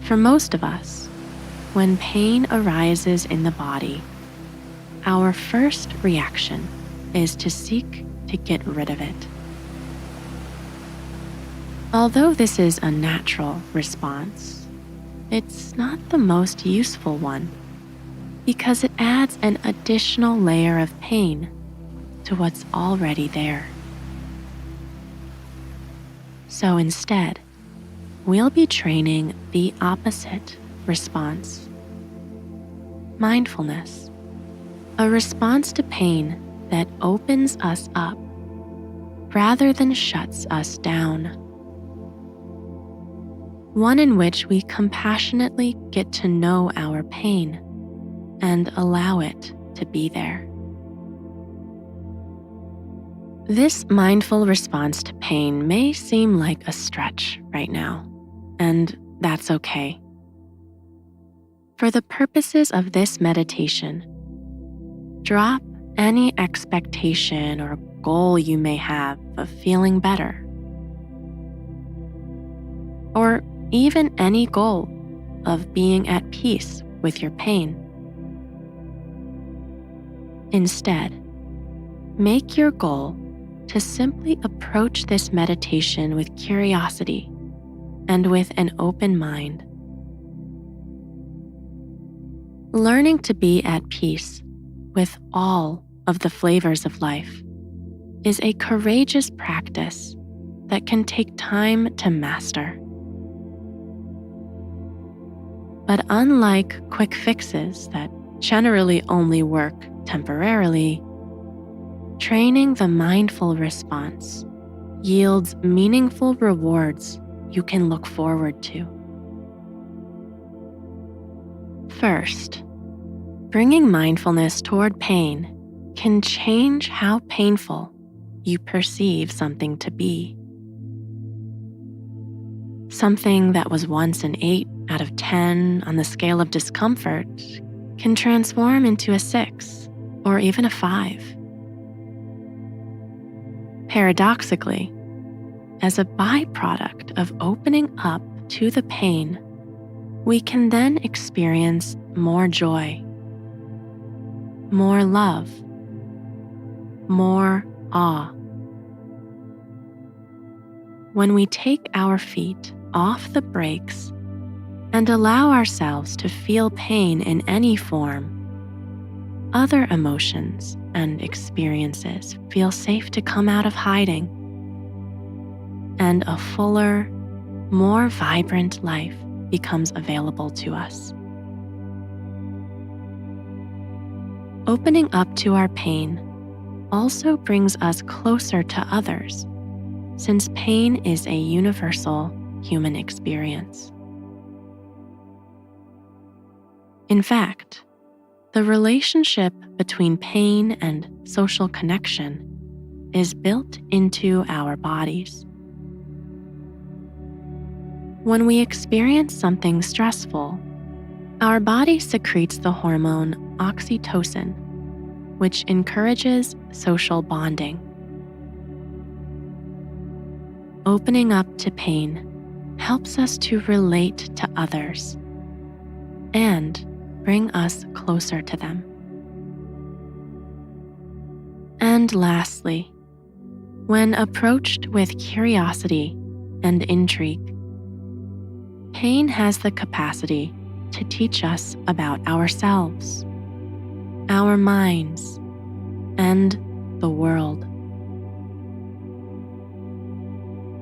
For most of us, when pain arises in the body, our first reaction is to seek to get rid of it. Although this is a natural response, it's not the most useful one because it adds an additional layer of pain to what's already there. So instead, we'll be training the opposite response. Mindfulness, a response to pain that opens us up rather than shuts us down. One in which we compassionately get to know our pain and allow it to be there. This mindful response to pain may seem like a stretch right now, and that's okay. For the purposes of this meditation, drop any expectation or goal you may have of feeling better, or even any goal of being at peace with your pain. Instead, make your goal to simply approach this meditation with curiosity and with an open mind. Learning to be at peace with all of the flavors of life is a courageous practice that can take time to master. But unlike quick fixes that generally only work temporarily, training the mindful response yields meaningful rewards you can look forward to. First, bringing mindfulness toward pain can change how painful you perceive something to be. Something that was once an 8 out of 10 on the scale of discomfort can transform into a 6 or even a 5. Paradoxically, as a byproduct of opening up to the pain, we can then experience more joy, more love, more awe. When we take our feet off the brakes and allow ourselves to feel pain in any form, other emotions and experiences feel safe to come out of hiding, and a fuller, more vibrant life becomes available to us. Opening up to our pain also brings us closer to others, since pain is a universal human experience. In fact, the relationship between pain and social connection is built into our bodies. When we experience something stressful, our body secretes the hormone oxytocin, which encourages social bonding. Opening up to pain helps us to relate to others and bring us closer to them. And lastly, when approached with curiosity and intrigue, pain has the capacity to teach us about ourselves, our minds, and the world.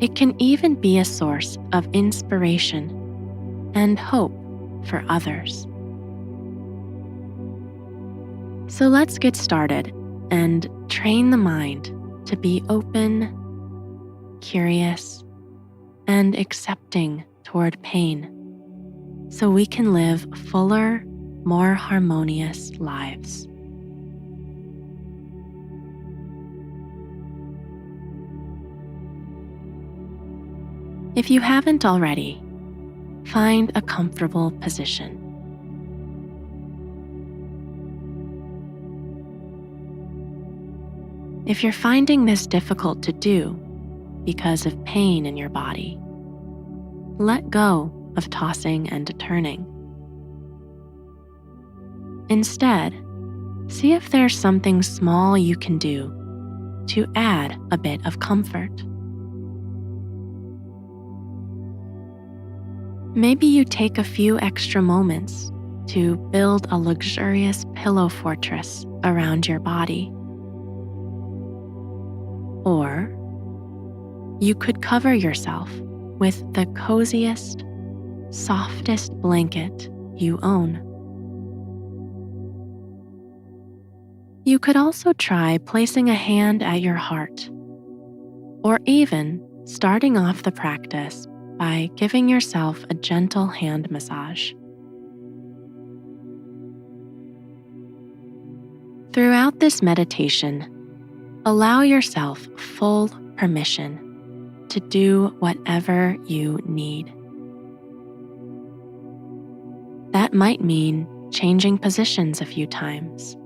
It can even be a source of inspiration and hope for others. So let's get started and train the mind to be open, curious, and accepting toward pain, so we can live fuller, more harmonious lives. If you haven't already, find a comfortable position. If you're finding this difficult to do because of pain in your body, let go of tossing and turning. Instead, see if there's something small you can do to add a bit of comfort. Maybe you take a few extra moments to build a luxurious pillow fortress around your body. Or you could cover yourself with the coziest, softest blanket you own. You could also try placing a hand at your heart, or even starting off the practice by giving yourself a gentle hand massage. Throughout this meditation, allow yourself full permission to do whatever you need. That might mean changing positions a few times.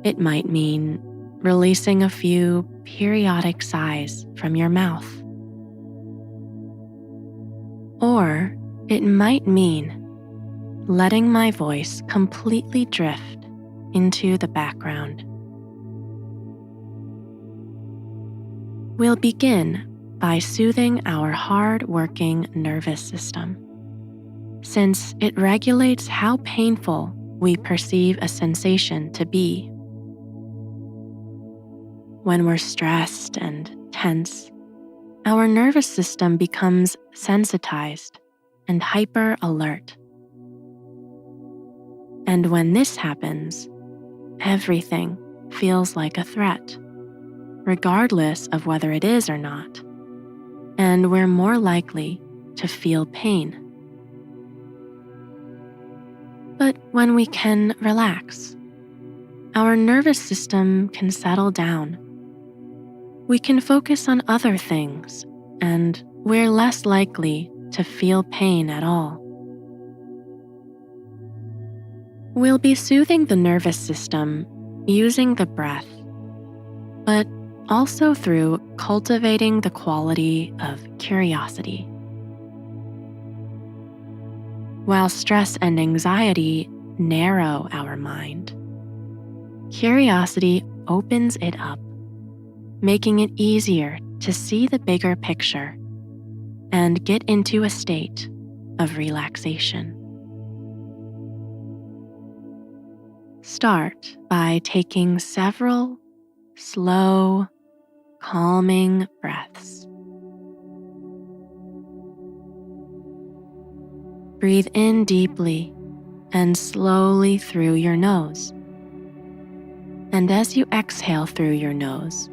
It might mean releasing a few periodic sighs from your mouth. Or it might mean letting my voice completely drift into the background. We'll begin by soothing our hard-working nervous system, since it regulates how painful we perceive a sensation to be. When we're stressed and tense, our nervous system becomes sensitized and hyper-alert. And when this happens, everything feels like a threat, regardless of whether it is or not, and we're more likely to feel pain. But when we can relax, our nervous system can settle down. We can focus on other things, and we're less likely to feel pain at all. We'll be soothing the nervous system using the breath, but also through cultivating the quality of curiosity. While stress and anxiety narrow our mind, curiosity opens it up, making it easier to see the bigger picture and get into a state of relaxation. Start by taking several slow, calming breaths. Breathe in deeply and slowly through your nose. And as you exhale through your nose,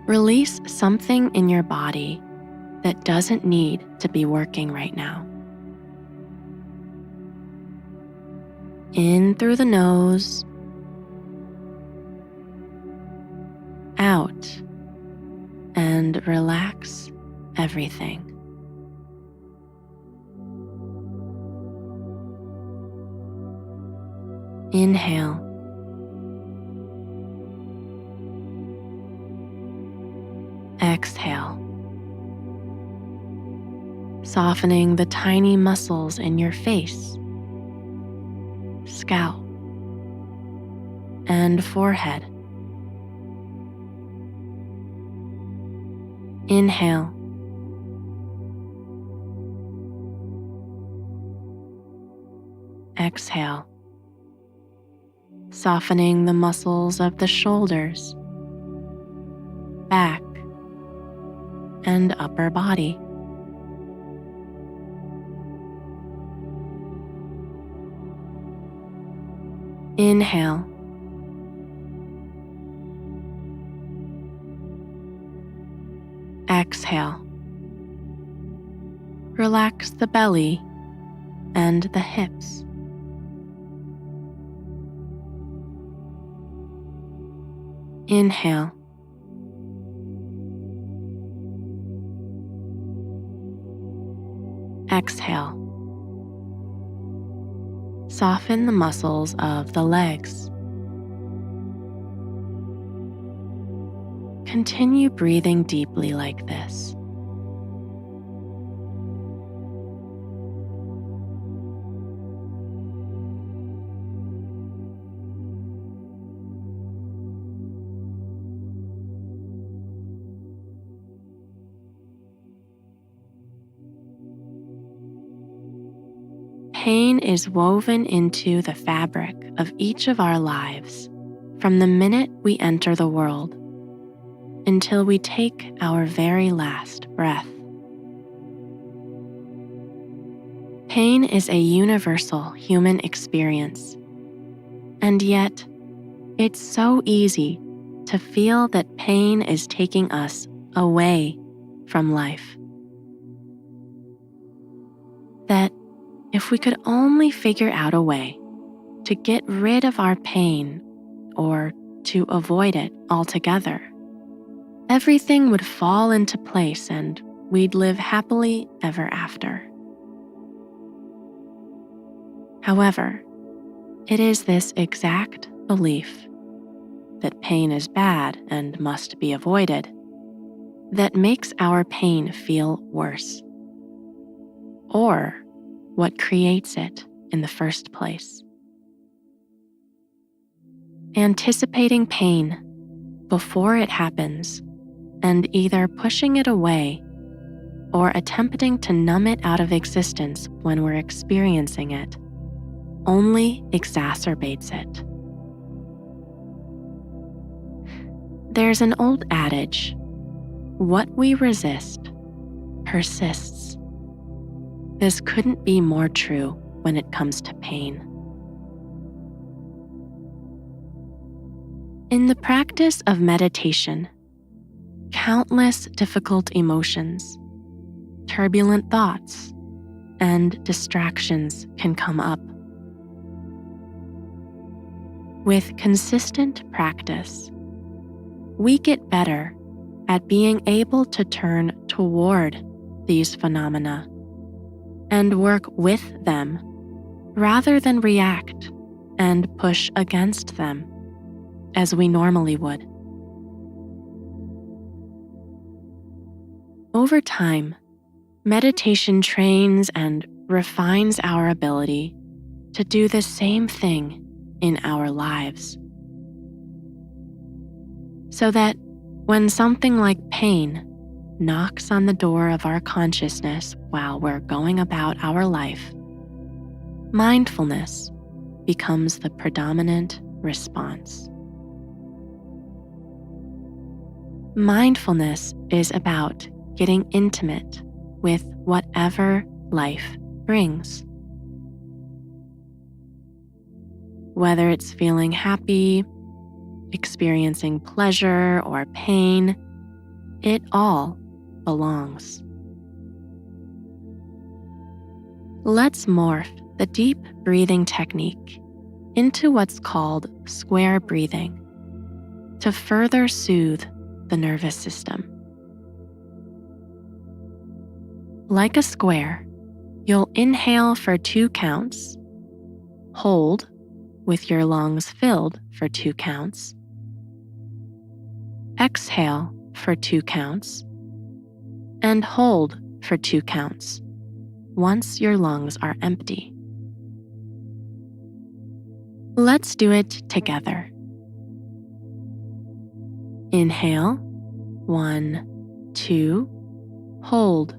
release something in your body that doesn't need to be working right now. In through the nose, out, and relax everything. Inhale. Exhale, softening the tiny muscles in your face, scalp, and forehead. Inhale. Exhale, softening the muscles of the shoulders, back, and upper body. Inhale. Exhale. Relax the belly and the hips. Inhale. Exhale. Soften the muscles of the legs. Continue breathing deeply like this. Pain is woven into the fabric of each of our lives from the minute we enter the world until we take our very last breath. Pain is a universal human experience, and yet it's so easy to feel that pain is taking us away from life. That if we could only figure out a way to get rid of our pain or to avoid it altogether, everything would fall into place and we'd live happily ever after. However, it is this exact belief that pain is bad and must be avoided that makes our pain feel worse, or what creates it in the first place. Anticipating pain before it happens and either pushing it away or attempting to numb it out of existence when we're experiencing it only exacerbates it. There's an old adage, what we resist persists. This couldn't be more true when it comes to pain. In the practice of meditation, countless difficult emotions, turbulent thoughts, and distractions can come up. With consistent practice, we get better at being able to turn toward these phenomena and work with them rather than react and push against them as we normally would. Over time, meditation trains and refines our ability to do the same thing in our lives, so that when something like pain knocks on the door of our consciousness while we're going about our life, mindfulness becomes the predominant response. Mindfulness is about getting intimate with whatever life brings. Whether it's feeling happy, experiencing pleasure, or pain, it all belongs. Let's morph the deep breathing technique into what's called square breathing to further soothe the nervous system. Like a square, you'll inhale for 2 counts, hold with your lungs filled for 2 counts, exhale for 2 counts, and hold for 2 counts once your lungs are empty. Let's do it together. Inhale, 1, 2, hold,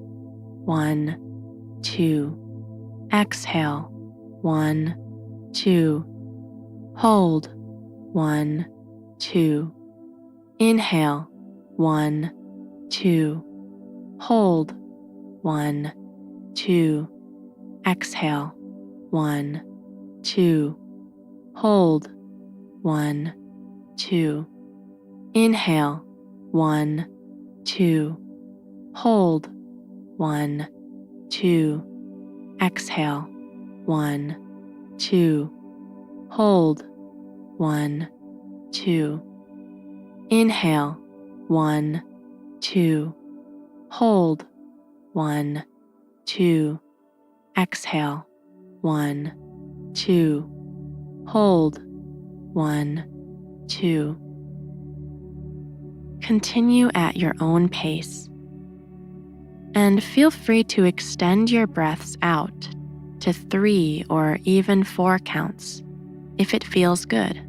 1, 2, exhale, 1, 2, hold, 1, 2, inhale, 1, 2, hold, 1, 2, exhale, 1, 2, hold, 1, 2, inhale, 1, 2, hold, 1, 2, exhale, 1, 2, hold, 1, 2, inhale, 1, 2, hold, 1, 2, exhale, 1, 2, hold, 1, 2. Continue at your own pace, and feel free to extend your breaths out to 3 or even 4 counts if it feels good.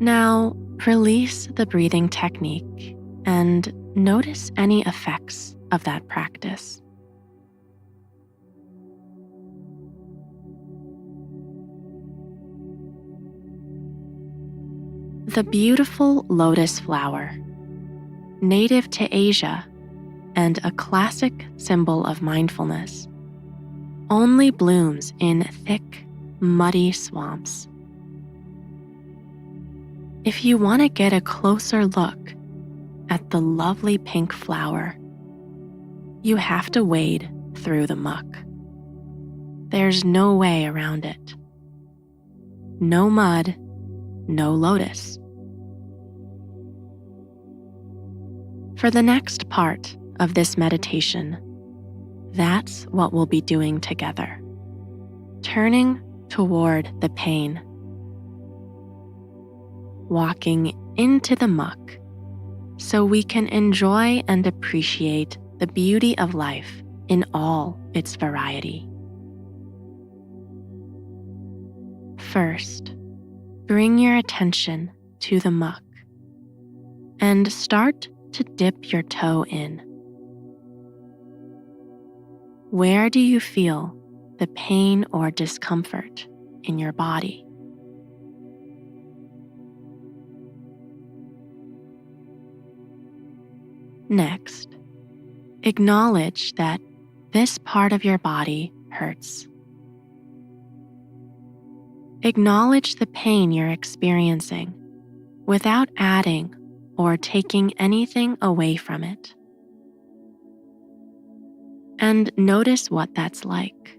Now, release the breathing technique and notice any effects of that practice. The beautiful lotus flower, native to Asia and a classic symbol of mindfulness, only blooms in thick, muddy swamps. If you want to get a closer look at the lovely pink flower, you have to wade through the muck. There's no way around it. No mud, no lotus. For the next part of this meditation, that's what we'll be doing together. Turning toward the pain. Walking into the muck so we can enjoy and appreciate the beauty of life in all its variety. First, bring your attention to the muck and start to dip your toe in. Where do you feel the pain or discomfort in your body? Next, acknowledge that this part of your body hurts. Acknowledge the pain you're experiencing without adding or taking anything away from it. And notice what that's like.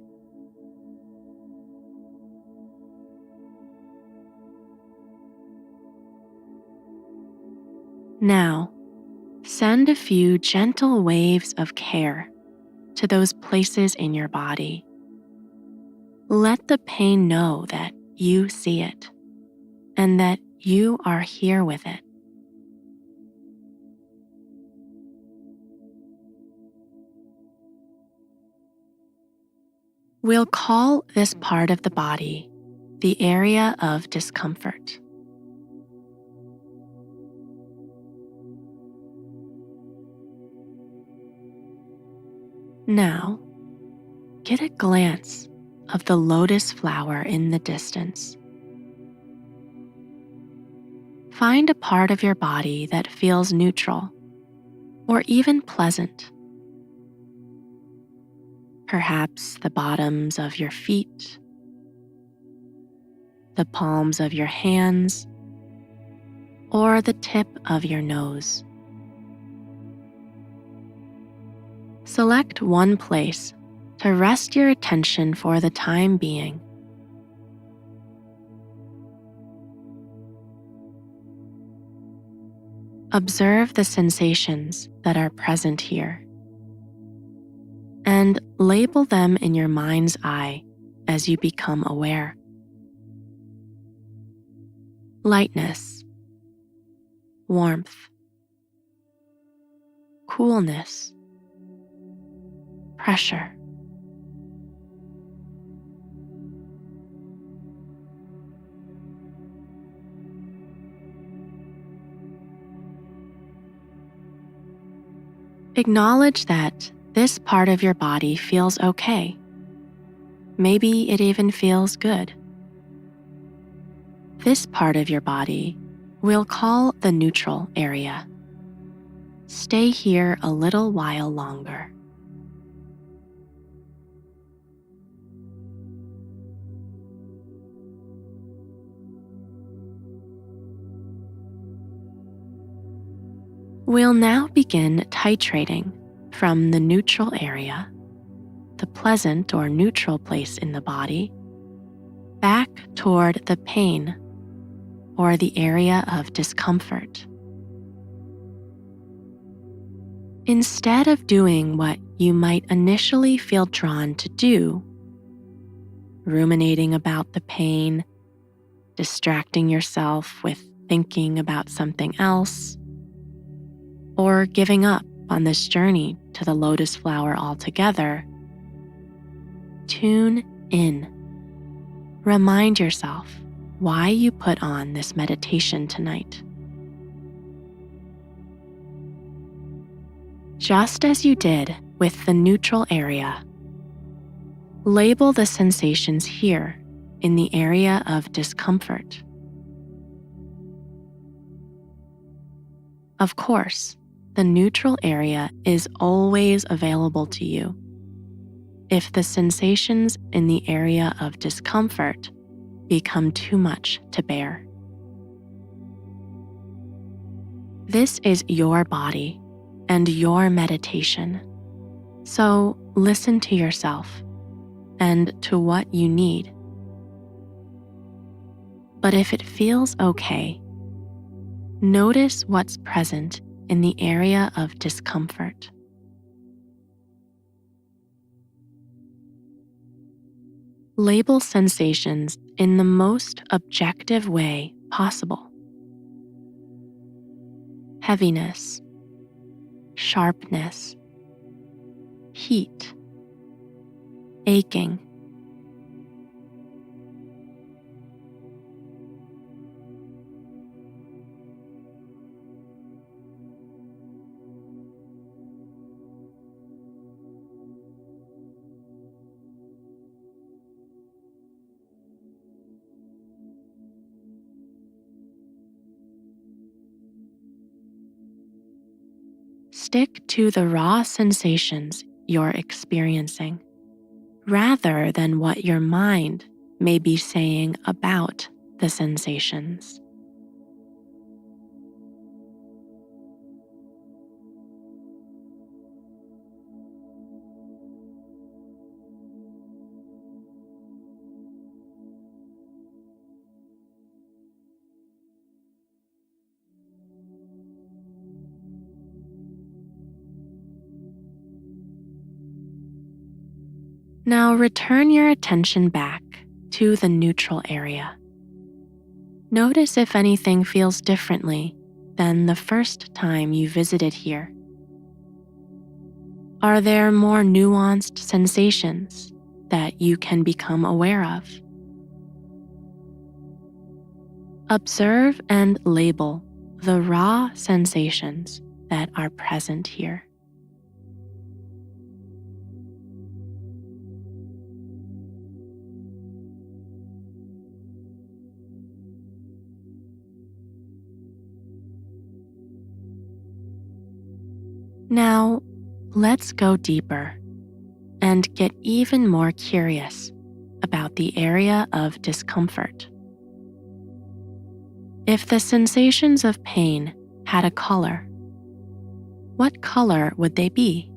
Now, send a few gentle waves of care to those places in your body. Let the pain know that you see it and that you are here with it. We'll call this part of the body the area of discomfort. Now, get a glance of the lotus flower in the distance. Find a part of your body that feels neutral or even pleasant. Perhaps the bottoms of your feet, the palms of your hands, or the tip of your nose. Select one place to rest your attention for the time being. Observe the sensations that are present here and label them in your mind's eye as you become aware. Lightness, warmth, coolness, pressure. Acknowledge that this part of your body feels okay. Maybe it even feels good. This part of your body we'll call the neutral area. Stay here a little while longer. We'll now begin titrating from the neutral area, the pleasant or neutral place in the body, back toward the pain or the area of discomfort. Instead of doing what you might initially feel drawn to do, ruminating about the pain, distracting yourself with thinking about something else, or giving up on this journey to the lotus flower altogether, tune in. Remind yourself why you put on this meditation tonight. Just as you did with the neutral area, label the sensations here in the area of discomfort. Of course, the neutral area is always available to you. If the sensations in the area of discomfort become too much to bear. This is your body and your meditation, so listen to yourself and to what you need. But if it feels okay, notice what's present in the area of discomfort. Label sensations in the most objective way possible. Heaviness, sharpness, heat, aching. Stick to the raw sensations you're experiencing, rather than what your mind may be saying about the sensations. Now return your attention back to the neutral area. Notice if anything feels differently than the first time you visited here. Are there more nuanced sensations that you can become aware of? Observe and label the raw sensations that are present here. Now, let's go deeper and get even more curious about the area of discomfort. If the sensations of pain had a color, what color would they be?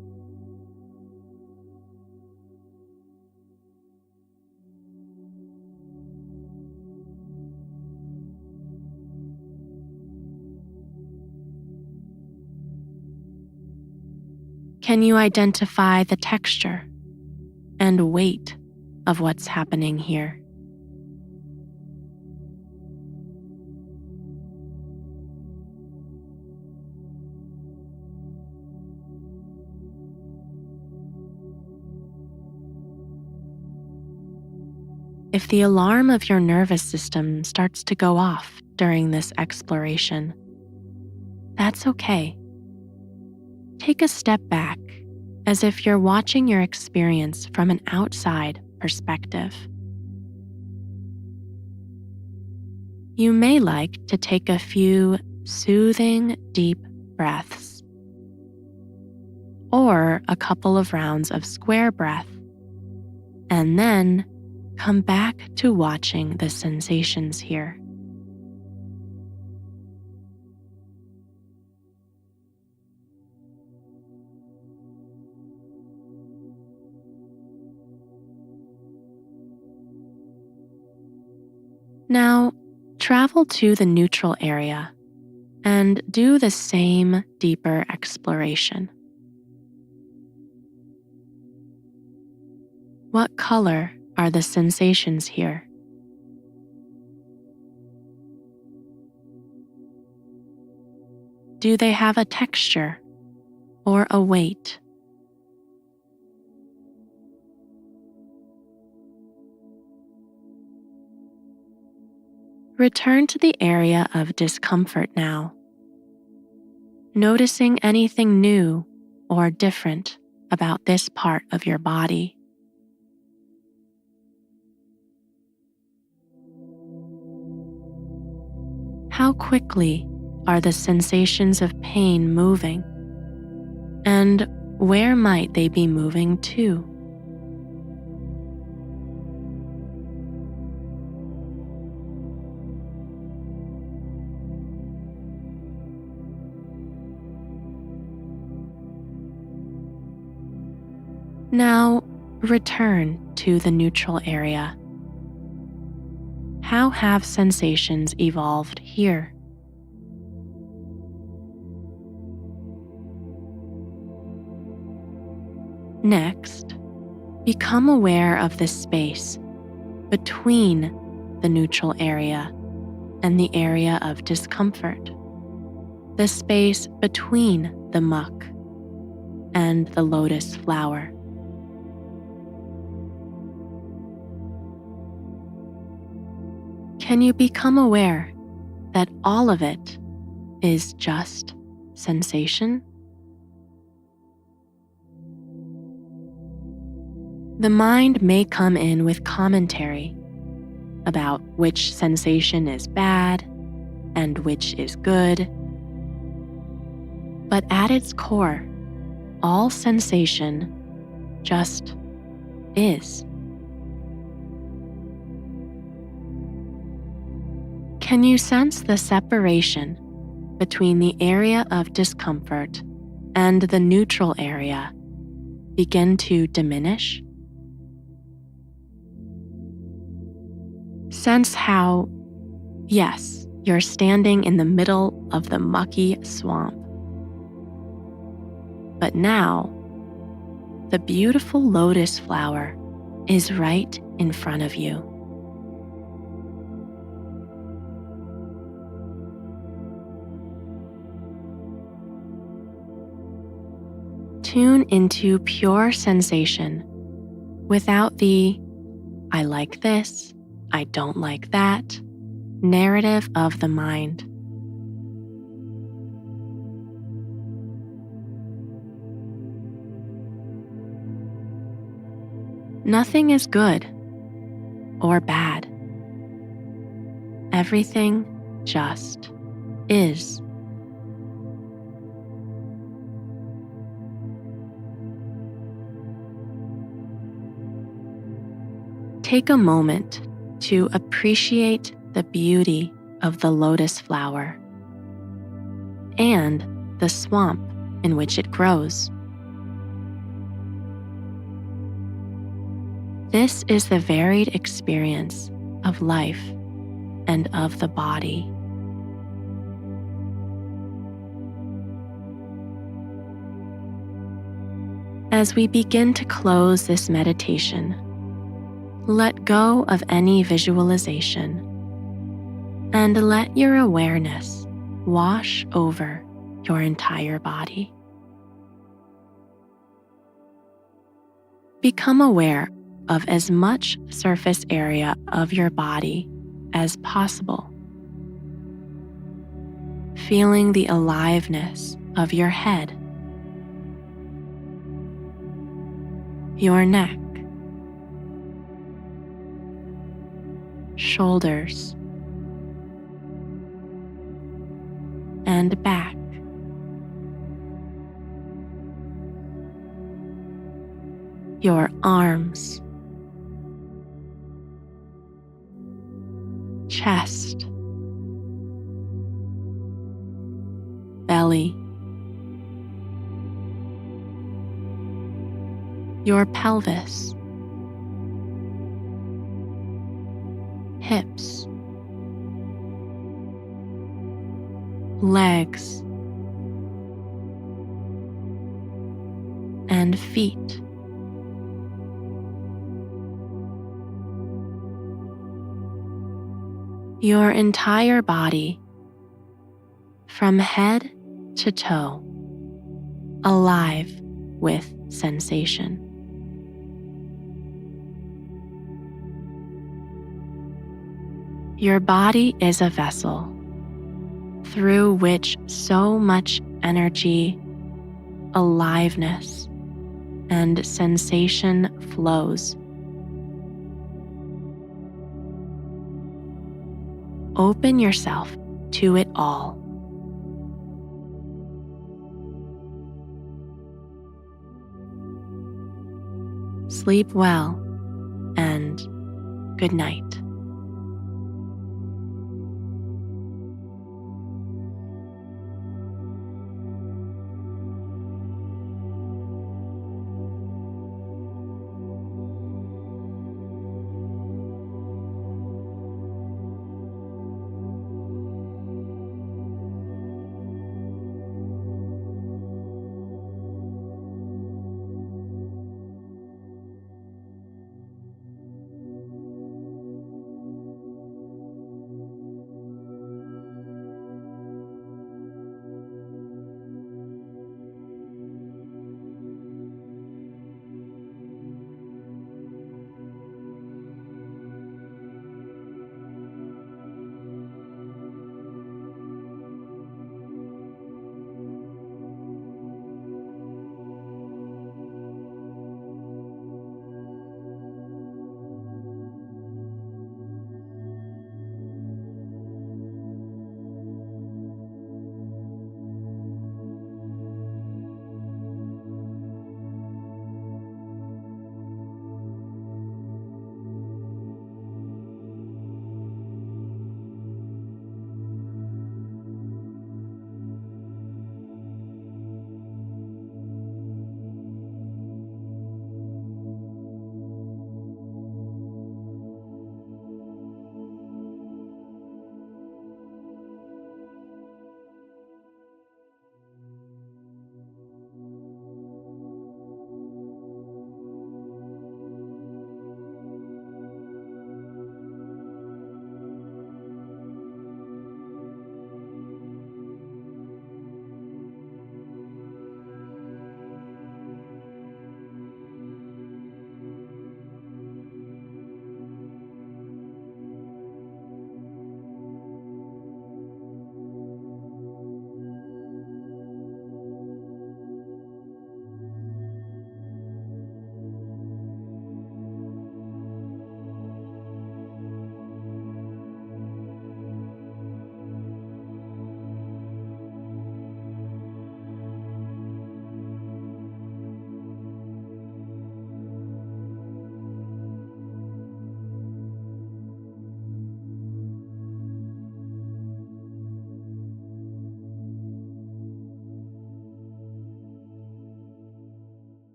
Can you identify the texture and weight of what's happening here? If the alarm of your nervous system starts to go off during this exploration, that's okay. Take a step back as if you're watching your experience from an outside perspective. You may like to take a few soothing, deep breaths, or a couple of rounds of square breath, and then come back to watching the sensations here. Now, travel to the neutral area and do the same deeper exploration. What color are the sensations here? Do they have a texture or a weight? Return to the area of discomfort now, noticing anything new or different about this part of your body. How quickly are the sensations of pain moving, and where might they be moving to? Now, return to the neutral area. How have sensations evolved here? Next, become aware of the space between the neutral area and the area of discomfort, the space between the muck and the lotus flower. Can you become aware that all of it is just sensation? The mind may come in with commentary about which sensation is bad and which is good. But at its core, all sensation just is. Can you sense the separation between the area of discomfort and the neutral area begin to diminish? Sense how, yes, you're standing in the middle of the mucky swamp. But now, the beautiful lotus flower is right in front of you. Tune into pure sensation without the I like this, I don't like that narrative of the mind. Nothing is good or bad. Everything just is. Take a moment to appreciate the beauty of the lotus flower and the swamp in which it grows. This is the varied experience of life and of the body. As we begin to close this meditation, let go of any visualization and let your awareness wash over your entire body. Become aware of as much surface area of your body as possible, feeling the aliveness of your head, your neck, shoulders, and back. Your arms, chest, belly, your pelvis, hips, legs, and feet. Your entire body, from head to toe, alive with sensation. Your body is a vessel through which so much energy, aliveness, and sensation flows. Open yourself to it all. Sleep well and good night.